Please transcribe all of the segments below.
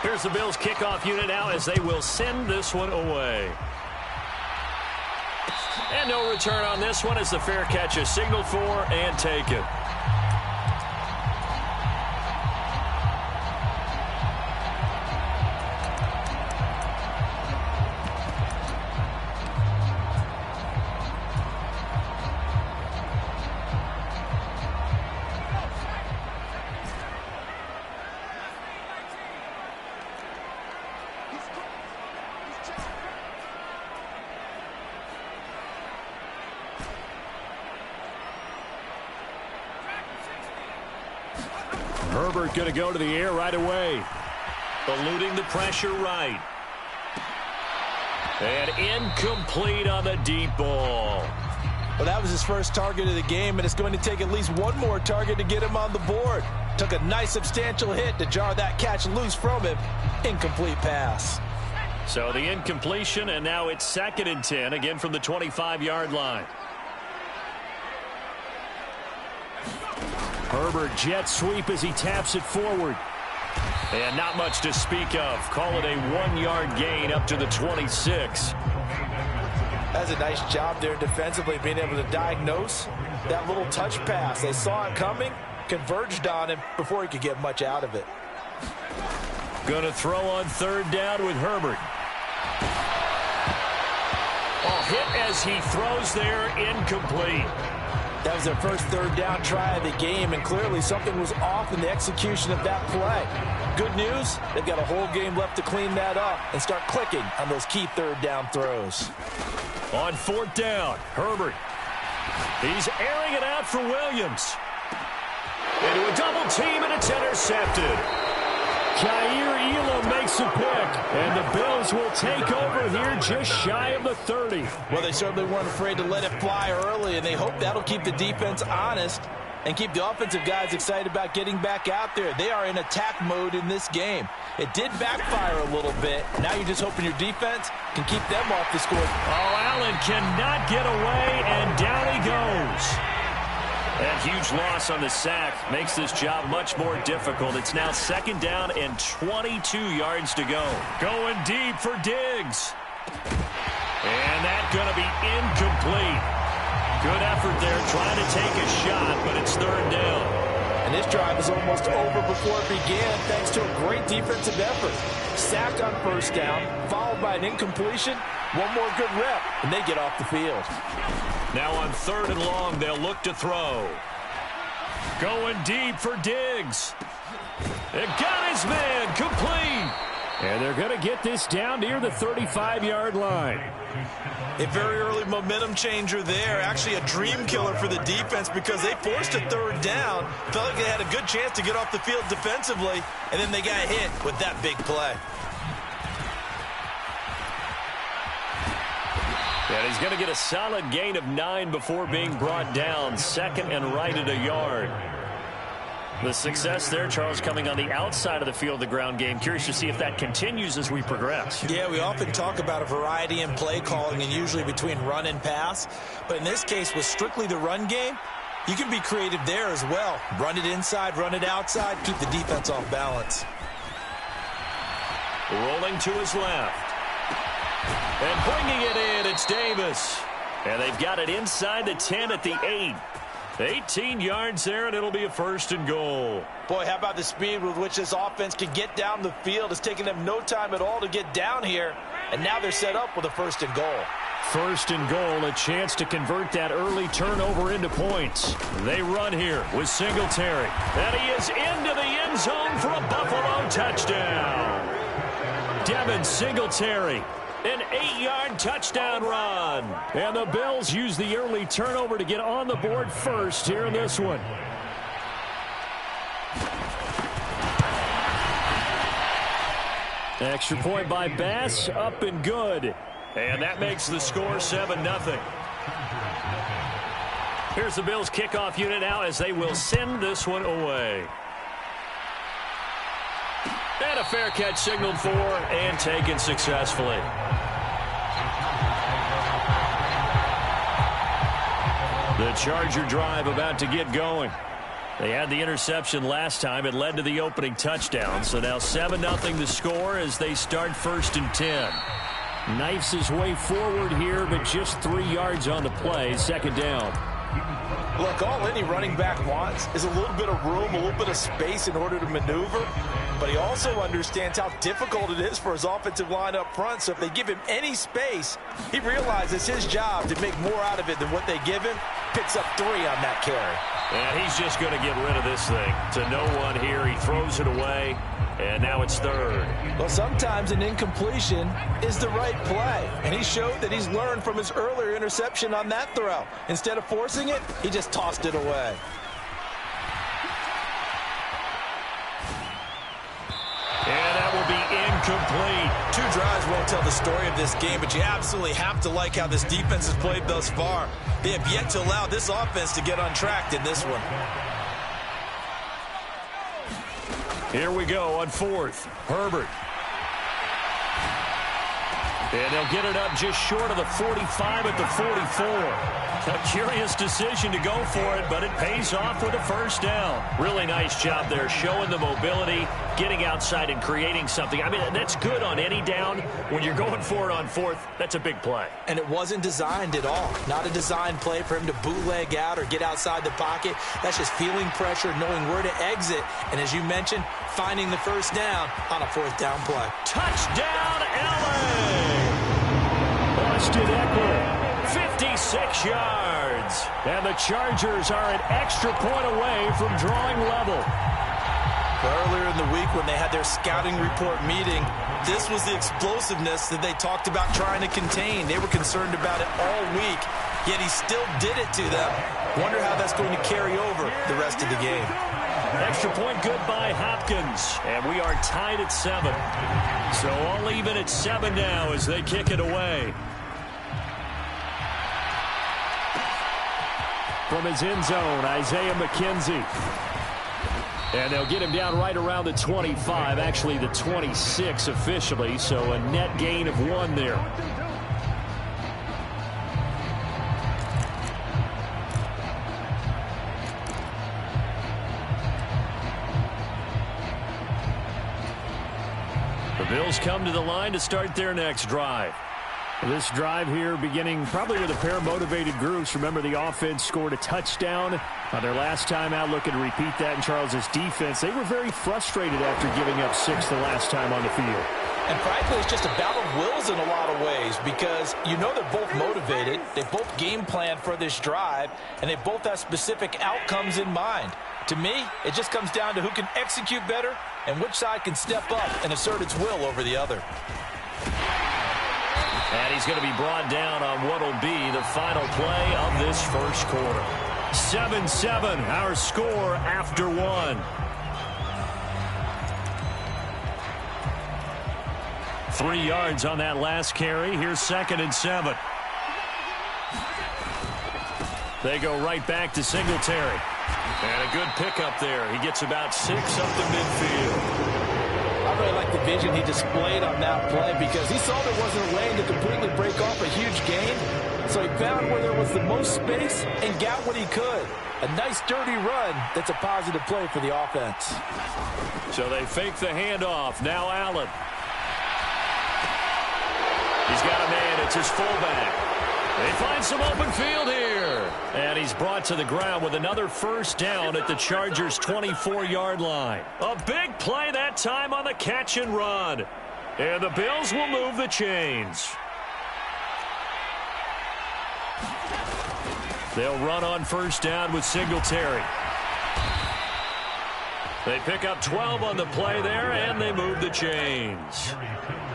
Here's the Bills kickoff unit now as they will send this one away. And no return on this one as the fair catch is signaled for and taken. Herbert going to go to the air right away. Eluding the pressure right. And incomplete on the deep ball. Well, that was his first target of the game, and it's going to take at least one more target to get him on the board. Took a nice substantial hit to jar that catch loose from him. Incomplete pass. So the incompletion, and now it's 2nd and 10, again from the 25-yard line. Herbert jet sweep as he taps it forward. And not much to speak of. Call it a 1-yard gain up to the 26. That's a nice job there defensively, being able to diagnose that little touch pass. They saw it coming, converged on him before he could get much out of it. Going to throw on 3rd down with Herbert. Hit as he throws there, incomplete. That was their first 3rd down try of the game, and clearly something was off in the execution of that play. Good news, they've got a whole game left to clean that up and start clicking on those key 3rd down throws. On 4th down, Herbert. He's airing it out for Williams. Into a double team, and it's intercepted. Jair Elam makes a pick, and the Bills will take over here just shy of the 30. Well, they certainly weren't afraid to let it fly early, and they hope that'll keep the defense honest and keep the offensive guys excited about getting back out there. They are in attack mode in this game. It did backfire a little bit. Now you're just hoping your defense can keep them off the score. Oh, Allen cannot get away, and down he goes. That huge loss on the sack makes this job much more difficult. It's now 2nd down and 22 yards to go. Going deep for Diggs. And that's going to be incomplete. Good effort there trying to take a shot, but it's 3rd down. And this drive is almost over before it began thanks to a great defensive effort. Sack on 1st down, followed by an incompletion. One more good rep, and they get off the field. Now on 3rd and long, they'll look to throw. Going deep for Diggs. It got his man complete. And they're going to get this down near the 35-yard line. A very early momentum changer there. Actually a dream killer for the defense because they forced a 3rd down. Felt like they had a good chance to get off the field defensively, and then they got hit with that big play. And he's going to get a solid gain of 9 before being brought down. 2nd and right at a yard. The success there, Charles, coming on the outside of the field, the ground game. Curious to see if that continues as we progress. Yeah, we often talk about a variety in play calling and usually between run and pass. But in this case, with strictly the run game, you can be creative there as well. Run it inside, run it outside, keep the defense off balance. Rolling to his left. And bringing it in, it's Davis. And they've got it inside the 10 at the 8. 18 yards there, and it'll be a 1st and goal. Boy, how about the speed with which this offense can get down the field? It's taken them no time at all to get down here, and now they're set up with a 1st and goal. 1st and goal, a chance to convert that early turnover into points. They run here with Singletary. And he is into the end zone for a Buffalo touchdown. Devin Singletary. An 8-yard touchdown run. And the Bills use the early turnover to get on the board first here in this one. Extra point by Bass, up and good. And that makes the score 7-0. Here's the Bills kickoff unit now as they will send this one away. And a fair catch signaled for and taken successfully. The Charger drive about to get going. They had the interception last time. It led to the opening touchdown. So now 7-0 the score as they start 1st and 10. Knifes his way forward here, but just 3 yards on the play. 2nd down. Look, all any running back wants is a little bit of room, a little bit of space in order to maneuver. But he also understands how difficult it is for his offensive line up front. So if they give him any space, he realizes his job to make more out of it than what they give him. Picks up 3 on that carry. And he's just going to get rid of this thing. To no one here. He throws it away. And now it's 3rd. Well, sometimes an incompletion is the right play. And he showed that he's learned from his earlier interception on that throw. Instead of forcing it, he just tossed it away. And that will be incomplete. 2 drives won't tell the story of this game, but you absolutely have to like how this defense has played thus far. They have yet to allow this offense to get untracked in this one. Here we go on 4th. Herbert. And they'll get it up just short of the 45 at the 44. A curious decision to go for it, but it pays off with a 1st down. Really nice job there, showing the mobility, getting outside and creating something. I mean, that's good on any down. When you're going for it on 4th, that's a big play. And it wasn't designed at all. Not a designed play for him to bootleg out or get outside the pocket. That's just feeling pressure, knowing where to exit. And as you mentioned, finding the 1st down on a 4th down play. Touchdown, LA! Austin Eckler. 56 yards. And the Chargers are an extra point away from drawing level. Earlier in the week when they had their scouting report meeting, this was the explosiveness that they talked about trying to contain. They were concerned about it all week, yet he still did it to them. Wonder how that's going to carry over the rest of the game. Extra point good by Hopkins. And we are tied at 7. So all even at 7 now as they kick it away. From his end zone, Isaiah McKenzie. And they'll get him down right around the 25, actually the 26 officially, so a net gain of 1 there. The Bills come to the line to start their next drive. This drive here beginning probably with a pair of motivated groups. Remember, the offense scored a touchdown on their last time out. Looking to repeat that in Charles's defense. They were very frustrated after giving up 6 the last time on the field. And frankly, it's just a battle of wills in a lot of ways because you know they're both motivated. They both game planned for this drive, and they both have specific outcomes in mind. To me, it just comes down to who can execute better and which side can step up and assert its will over the other. And he's going to be brought down on what will be the final play of this 1st quarter. 7-7, our score after 1. 3 yards on that last carry. Here's 2nd and 7. They go right back to Singletary. And a good pickup there. He gets about 6 up the midfield. I really like the vision he displayed on that play because he saw there wasn't a lane to completely break off a huge gain. So he found where there was the most space and got what he could. A nice, dirty run that's a positive play for the offense. So they fake the handoff. Now Allen. He's got a man. It's his fullback. They find some open field here. And he's brought to the ground with another 1st down at the Chargers' 24-yard line. A big play that time on the catch and run. And the Bills will move the chains. They'll run on 1st down with Singletary. They pick up 12 on the play there, and they move the chains.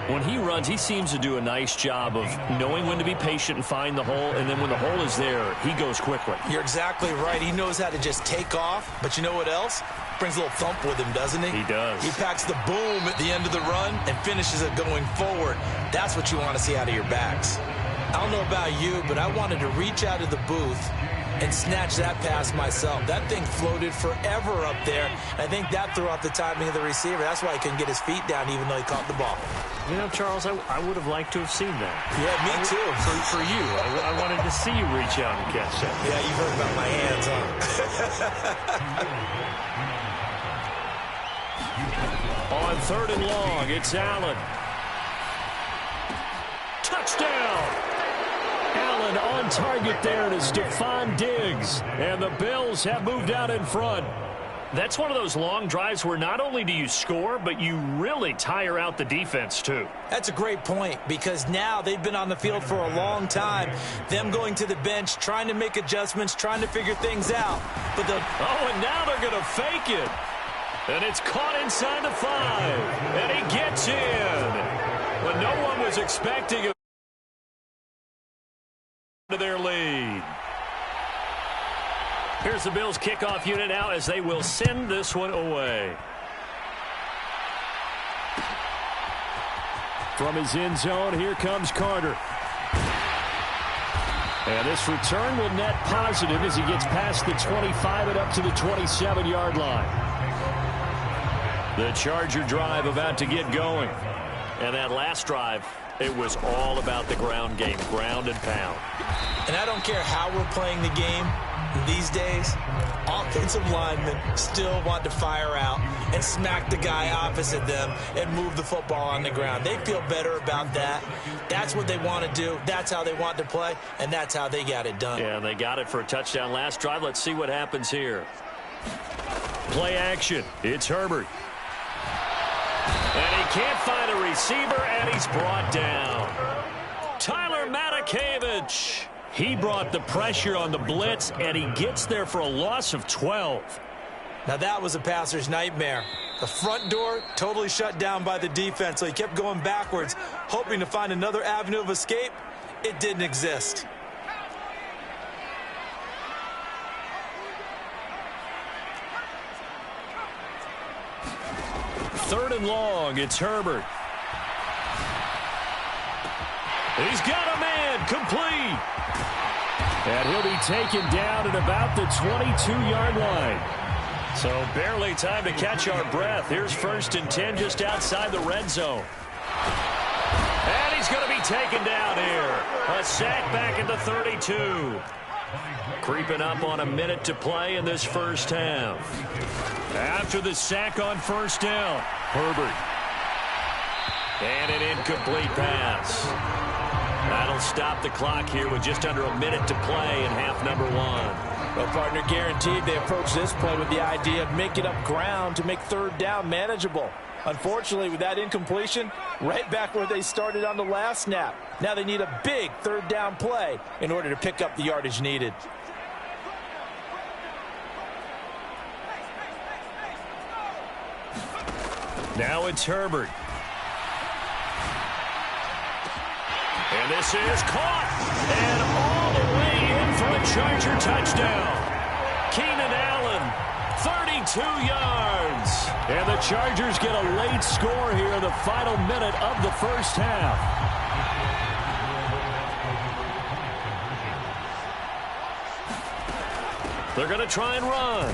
When he runs, he seems to do a nice job of knowing when to be patient and find the hole, and then when the hole is there, he goes quickly. You're exactly right. He knows how to just take off, but you know what else? Brings a little thump with him, doesn't he? He does. He packs the boom at the end of the run and finishes it going forward. That's what you want to see out of your backs. I don't know about you, but I wanted to reach out of the booth and snatch that pass myself. That thing floated forever up there. I think that threw off the timing of the receiver. That's why he couldn't get his feet down even though he caught the ball. You know, Charles, I would have liked to have seen that. Yeah, me too. For you. I wanted to see you reach out and catch that. Yeah, you heard about my hands, huh? On 3rd and long, it's Allen. Touchdown! Allen on target there to Stephon Diggs. And the Bills have moved out in front. That's one of those long drives where not only do you score, but you really tire out the defense, too. That's a great point, because now they've been on the field for a long time. Them going to the bench, trying to make adjustments, trying to figure things out. But oh, and now they're going to fake it. And it's caught inside the 5. And he gets in. When no one was expecting it to their lead. Here's the Bills kickoff unit now as they will send this one away. From his end zone, here comes Carter. And this return will net positive as he gets past the 25 and up to the 27-yard line. The Charger drive about to get going. And that last drive, it was all about the ground game, ground and pound. And I don't care how we're playing the game these days, offensive linemen still want to fire out and smack the guy opposite them and move the football on the ground. They feel better about that. That's what they want to do. That's how they want to play, and that's how they got it done. Yeah, they got it for a touchdown last drive. Let's see what happens here. Play action. It's Herbert. And he can't find a receiver, and he's brought down. Tyler Matakevich. He brought the pressure on the blitz, and he gets there for a loss of 12. Now that was a passer's nightmare. The front door totally shut down by the defense, so he kept going backwards, hoping to find another avenue of escape. It didn't exist. Third and long, it's Herbert. He's got a man, complete. And he'll be taken down at about the 22-yard line. So barely time to catch our breath. Here's 1st and 10 just outside the red zone. And he's going to be taken down here. A sack back at the 32. Creeping up on a minute to play in this first half. After the sack on 1st down, Herbert. And an incomplete pass. That'll stop the clock here with just under a minute to play in half number 1. Well, partner, guaranteed they approach this play with the idea of making up ground to make 3rd down manageable. Unfortunately, with that incompletion, right back where they started on the last snap. Now they need a big 3rd down play in order to pick up the yardage needed. Now it's Herbert. And this is caught. And all the way in for a Charger touchdown. Keenan Allen, 32 yards. And the Chargers get a late score here in the final minute of the first half. They're going to try and run.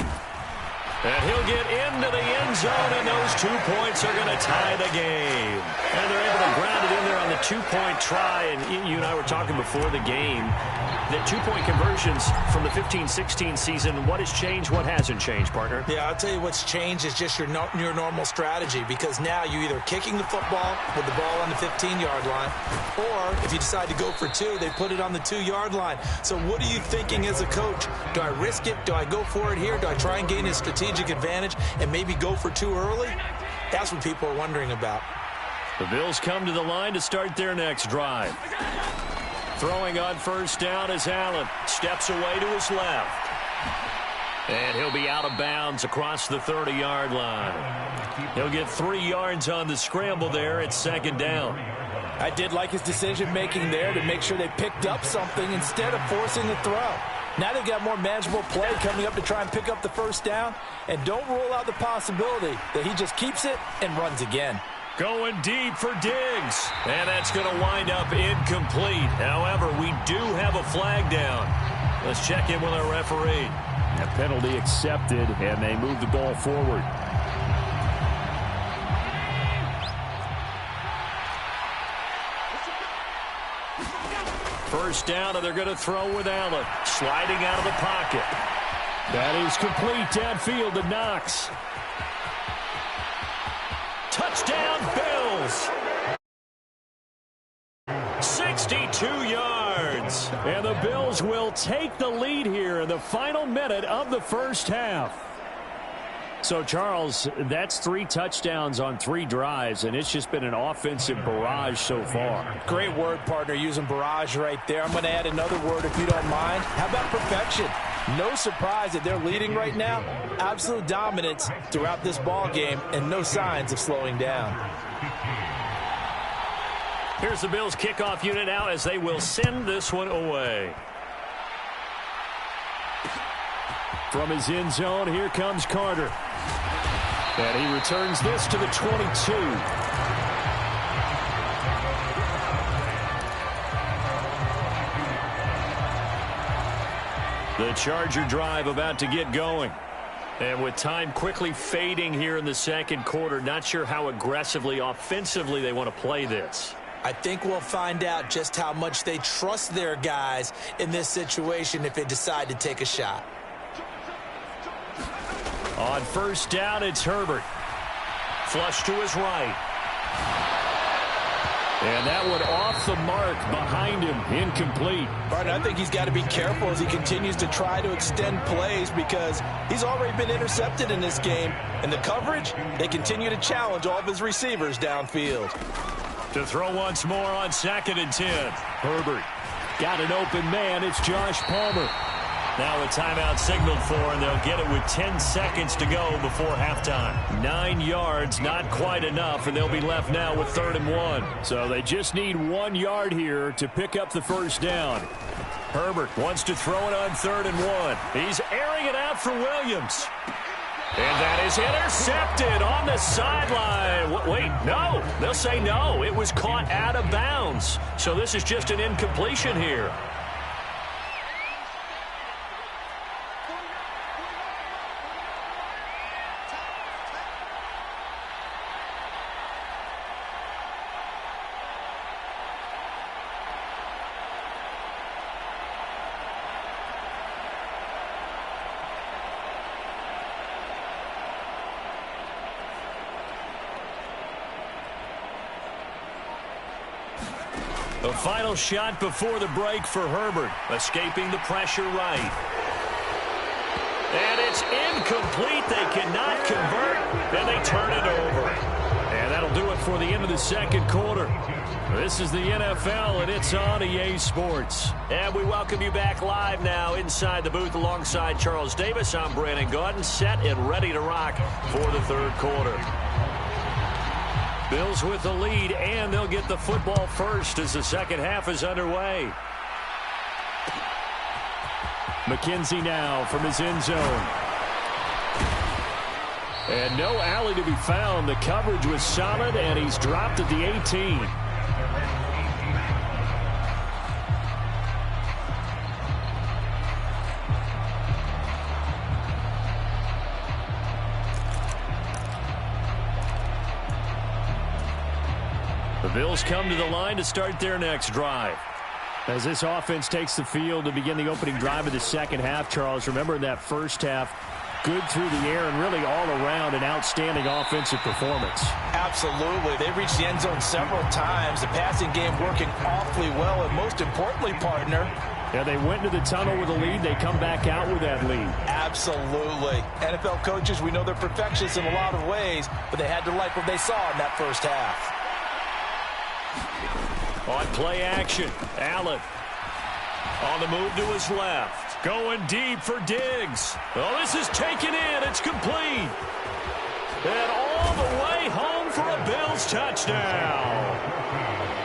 And he'll get into the end zone, and those 2 points are going to tie the game. And they're able to ground it in there on the 2-point try. And you and I were talking before the game. The 2-point conversions from the 15-16 season, what has changed, what hasn't changed, partner? Yeah, I'll tell you what's changed is just your normal strategy, because now you're either kicking the football with the ball on the 15-yard line, or if you decide to go for 2, they put it on the 2-yard line. So what are you thinking as a coach? Do I risk it? Do I go for it here? Do I try and gain a strategic advantage and maybe go for 2 early? That's what people are wondering about. The Bills come to the line to start their next drive. Throwing on 1st down is Allen. Steps away to his left. And he'll be out of bounds across the 30-yard line. He'll get 3 yards on the scramble there at 2nd down. I did like his decision-making there to make sure they picked up something instead of forcing the throw. Now they've got more manageable play coming up to try and pick up the 1st down. And don't rule out the possibility that he just keeps it and runs again. Going deep for Diggs. And that's going to wind up incomplete. However, we do have a flag down. Let's check in with our referee. A penalty accepted, and they move the ball forward. First down, and they're going to throw with Allen. Sliding out of the pocket. That is complete downfield to Knox. Touchdown, Bills. 62 yards. And the Bills will take the lead here in the final minute of the first half. So, Charles, that's 3 touchdowns on 3 drives, and it's just been an offensive barrage so far. Great word, partner, using barrage right there. I'm going to add another word if you don't mind. How about perfection? No surprise that they're leading right now. Absolute dominance throughout this ball game and no signs of slowing down. Here's the Bills kickoff unit now as they will send this one away. From his end zone, here comes Carter. And he returns this to the 22. The Charger drive about to get going. And with time quickly fading here in the second quarter, not sure how aggressively, offensively they want to play this. I think we'll find out just how much they trust their guys in this situation if they decide to take a shot. On first down, it's Herbert. Flush to his right. And that one off the mark behind him, incomplete. Right, I think he's got to be careful as he continues to try to extend plays because he's already been intercepted in this game. And the coverage, they continue to challenge all of his receivers downfield. To throw once more on 2nd and 10. Herbert got an open man. It's Josh Palmer. Now a timeout signaled for, and they'll get it with 10 seconds to go before halftime. 9 yards, not quite enough, and they'll be left now with 3rd and 1. So they just need 1 yard here to pick up the first down. Herbert wants to throw it on 3rd and 1. He's airing it out for Williams. And that is intercepted on the sideline. Wait, no. They'll say no. It was caught out of bounds. So this is just an incompletion here. The final shot before the break for Herbert, escaping the pressure right. And it's incomplete. They cannot convert, and they turn it over. And that'll do it for the end of the second quarter. This is the NFL, and it's on EA Sports. And we welcome you back live now inside the booth alongside Charles Davis. I'm Brandon Gaudin, set and ready to rock for the third quarter. Bills with the lead, and they'll get the football first as the second half is underway. McKenzie now from his end zone. And no alley to be found. The coverage was solid, and he's dropped at the 18. The Bills come to the line to start their next drive. As this offense takes the field to begin the opening drive of the second half, Charles, remember in that first half, good through the air and really all around an outstanding offensive performance. Absolutely. They reached the end zone several times. The passing game working awfully well, and most importantly, partner, yeah, they went into the tunnel with a lead. They come back out with that lead. Absolutely. NFL coaches, we know they're perfectionists in a lot of ways, but they had to like what they saw in that first half. On play action, Allen on the move to his left. Going deep for Diggs. Oh, this is taken in. It's complete. And all the way home for a Bills touchdown.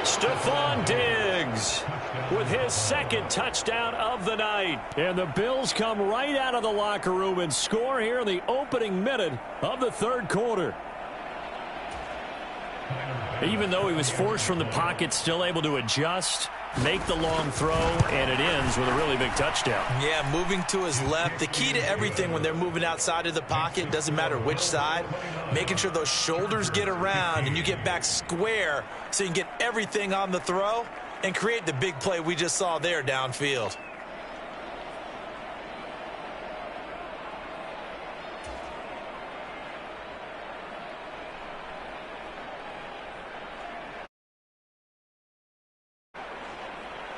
Stephon Diggs with his second touchdown of the night. And the Bills come right out of the locker room and score here in the opening minute of the third quarter. Even though he was forced from the pocket, still able to adjust, make the long throw, and it ends with a really big touchdown. Yeah, moving to his left. The key to everything when they're moving outside of the pocket, doesn't matter which side, making sure those shoulders get around and you get back square so you can get everything on the throw and create the big play we just saw there downfield.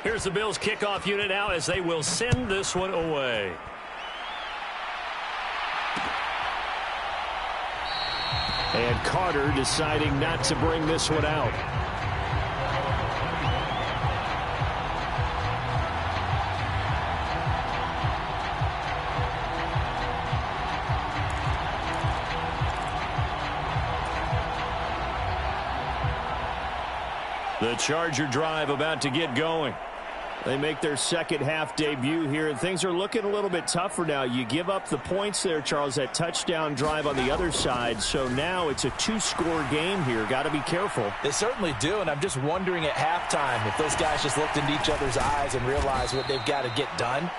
Here's the Bills kickoff unit now as they will send this one away. And Carter deciding not to bring this one out. The Charger drive about to get going. They make their second half debut here, and things are looking a little bit tougher now. You give up the points there, Charles, that touchdown drive on the other side. So now it's a two-score game here. Got to be careful. They certainly do, and I'm just wondering at halftime if those guys just looked into each other's eyes and realized what they've got to get done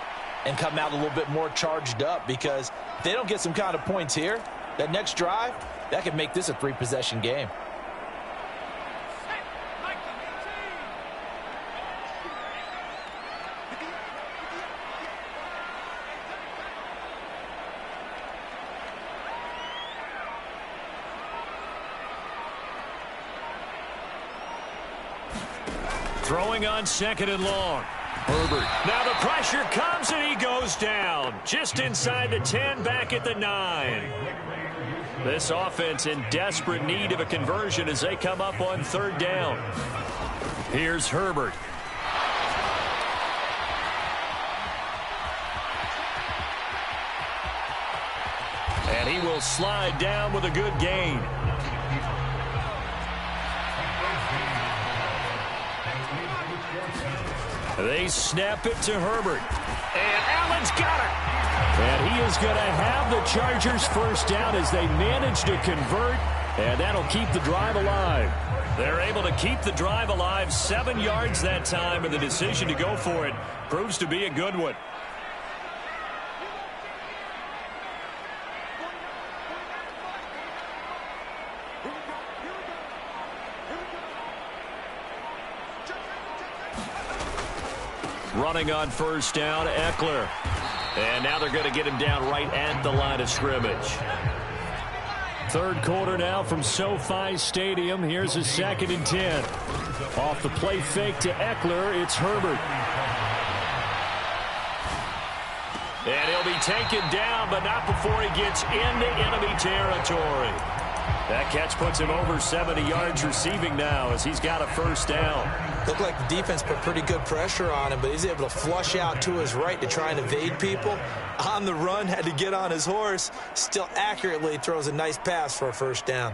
and come out a little bit more charged up, because if they don't get some kind of points here, that next drive, that could make this a three-possession game. Throwing on second and long. Herbert. Now the pressure comes and he goes down. Just inside the 10, back at the 9. This offense in desperate need of a conversion as they come up on third down. Here's Herbert. And he will slide down with a good gain. They snap it to Herbert. And Allen's got it. And he is going to have the Chargers first down as they manage to convert. And that'll keep the drive alive. They're able to keep the drive alive. 7 yards that time, and the decision to go for it proves to be a good one. Running on first down, Eckler. And now they're going to get him down right at the line of scrimmage. Third quarter now from SoFi Stadium. Here's a 2nd and 10. Off the play fake to Eckler, it's Herbert. And he'll be taken down, but not before he gets into enemy territory. That catch puts him over 70 yards receiving now as he's got a first down. Looked like the defense put pretty good pressure on him, but he's able to flush out to his right to try and evade people. On the run, had to get on his horse. Still accurately throws a nice pass for a first down.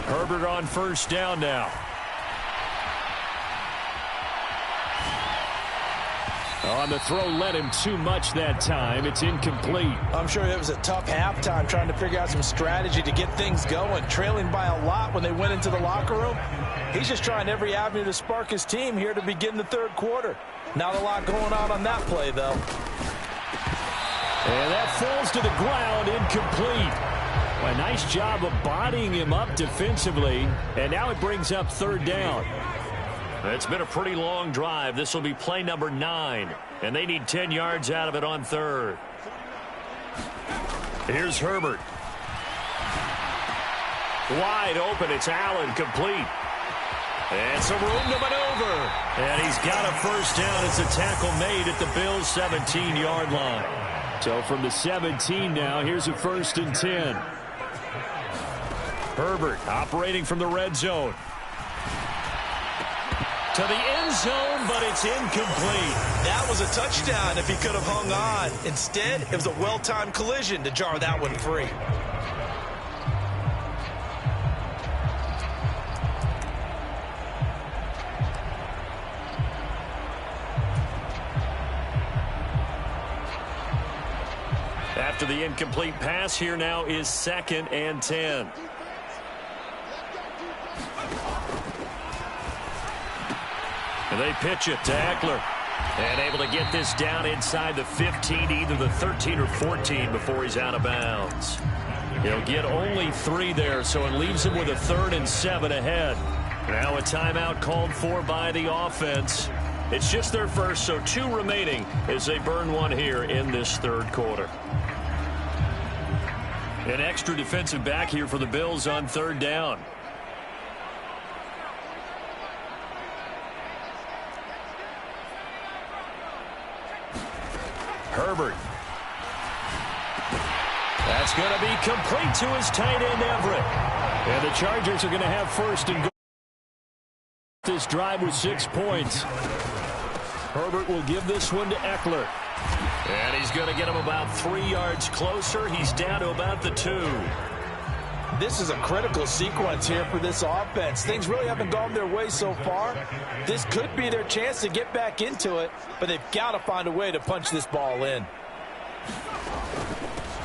Herbert on first down now. On the throw, led him too much that time. It's incomplete. I'm sure it was a tough halftime trying to figure out some strategy to get things going. Trailing by a lot when they went into the locker room. He's just trying every avenue to spark his team here to begin the third quarter. Not a lot going on that play, though. And that falls to the ground, incomplete. A nice job of bodying him up defensively. And now it brings up third down. It's been a pretty long drive. This will be play number 9. And they need 10 yards out of it on third. Here's Herbert. Wide open. It's Allen, complete. And some room to maneuver. And he's got a first down. It's a tackle made at the Bills' 17-yard line. So from the 17 now, here's a 1st and 10. Herbert operating from the red zone. To the end zone, but it's incomplete. That was a touchdown if he could have hung on. Instead, it was a well-timed collision to jar that one free. After the incomplete pass, here now is 2nd and 10. And they pitch it to Eckler. And able to get this down inside the 15, either the 13 or 14 before he's out of bounds. He'll get only 3 there, so it leaves him with a 3rd and 7 ahead. Now a timeout called for by the offense. It's just their first, so 2 remaining as they burn one here in this third quarter. An extra defensive back here for the Bills on third down. Herbert. That's going to be complete to his tight end, Everett. And the Chargers are going to have first and goal. This drive with 6 points. Herbert will give this one to Eckler. And he's going to get him about 3 yards closer. He's down to about the 2. This is a critical sequence here for this offense. Things really haven't gone their way so far. This could be their chance to get back into it, but they've got to find a way to punch this ball in.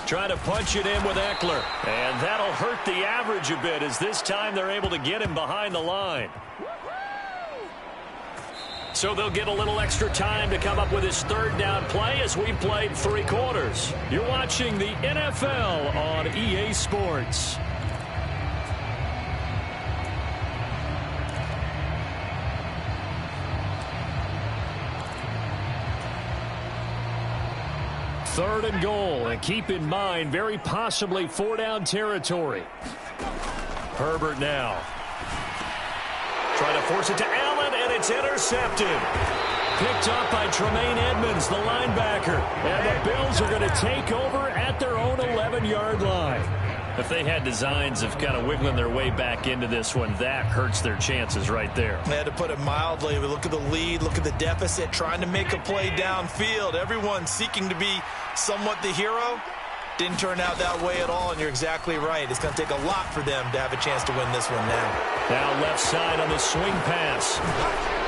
Trying to punch it in with Eckler. And that'll hurt the average a bit, as this time they're able to get him behind the line. So they'll get a little extra time to come up with his third down play as we played 3 quarters. You're watching the NFL on EA Sports. Third and goal, and keep in mind, very possibly 4-down territory. Herbert now. Trying to force it to Allen, and it's intercepted. Picked up by Tremaine Edmonds, the linebacker. And the Bills are going to take over at their own 11-yard line. If they had designs of kind of wiggling their way back into this one, that hurts their chances right there. They had to put it mildly. We look at the lead, look at the deficit, trying to make a play downfield. Everyone seeking to be somewhat the hero. Didn't turn out that way at all, and you're exactly right. It's going to take a lot for them to have a chance to win this one now. Now left side on the swing pass.